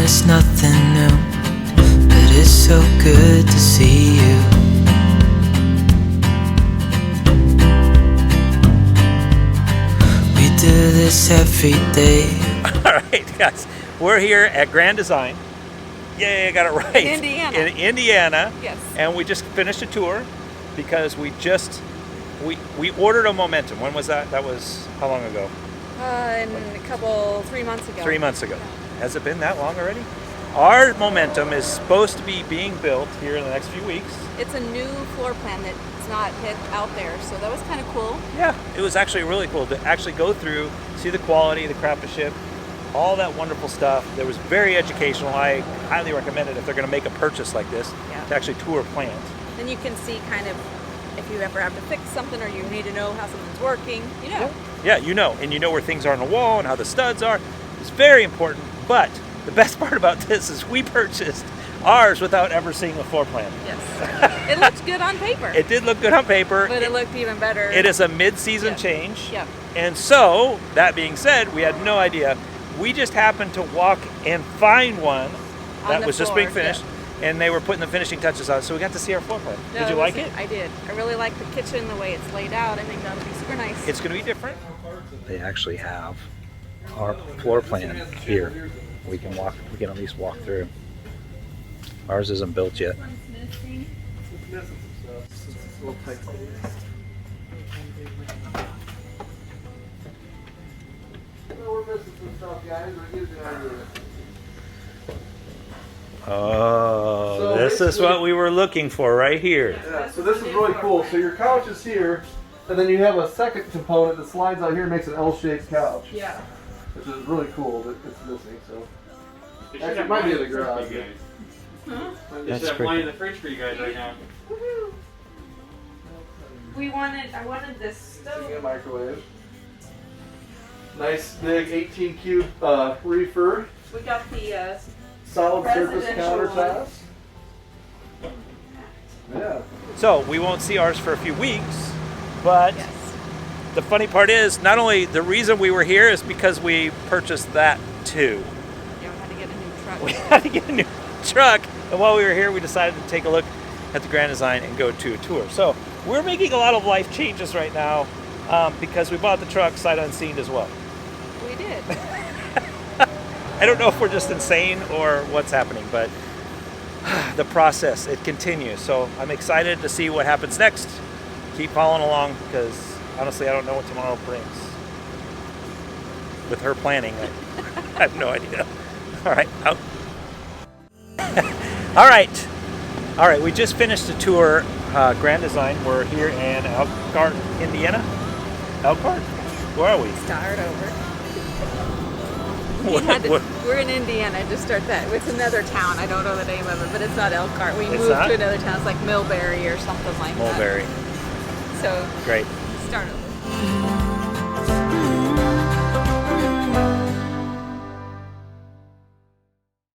it's nothing new, but it's so good to see you. We do this every day. Alright guys, we're here at Grand Design. Yay, I got it right. In Indiana. In Indiana. Yes. And we just finished a tour because we ordered a Momentum. When was that? That was how long ago? In 3 months ago. 3 months ago. Has it been that long already? Our Momentum is supposed to be being built here in the next few weeks. It's a new floor plan that's not hit out there, so that was kind of cool. Yeah, it was actually really cool to actually go through, see the quality, the craftsmanship, all that wonderful stuff. It was very educational. I highly recommend it if they're going to make a purchase like this, to actually tour a plant. Then you can see kind of if you ever have to fix something or you need to know how something's working, you know. Yeah, you know, and you know where things are on the wall and how the studs are. It's very important, but the best part about this is we purchased ours without ever seeing a floor plan. Yes. It looked good on paper. It did look good on paper. But it looked even better. It is a mid-season change. Yeah. And so, that being said, we had no idea. We just happened to walk and find one that was just being finished, and they were putting the finishing touches on, so we got to see our floor plan. No, did you like it? I did. I really like the kitchen, the way it's laid out. I think that'll be super nice. It's going to be different. They actually have our floor plan here. We can at least walk through. Ours isn't built yet. Oh, so this is what we were looking for right here. Yeah, so this is really cool. So your couch is here, and then you have a second component that slides out here and makes an L-shaped couch. Yeah. Which is really cool that it's missing. So actually, it might be in the garage. Huh? They should have plenty in the fridge for you guys right now. Woohoo! I wanted this stove. A microwave. Nice big 18 cube reefer. We got the solid surface presidential countertops. Yeah. So we won't see ours for a few weeks, but the funny part is not only the reason we were here is because we purchased that too. Yeah, we had to get a new truck. We had to get a new truck, and while we were here we decided to take a look at the Grand Design and go to a tour. So we're making a lot of life changes right now because we bought the truck sight unseen as well. We did. I don't know if we're just insane or what's happening, but the process, it continues. So I'm excited to see what happens next. Keep following along because honestly, I don't know what tomorrow brings. With her planning, I have no idea. All right. All right, we just finished a tour, Grand Design. We're here in Elkhart, Indiana. Elkhart? Where are we? Start over. We're in Indiana, just start that. It's another town. I don't know the name of it, but it's not Elkhart. We moved to another town. It's like Millbury or something like Mulberry. that. So great. Start over.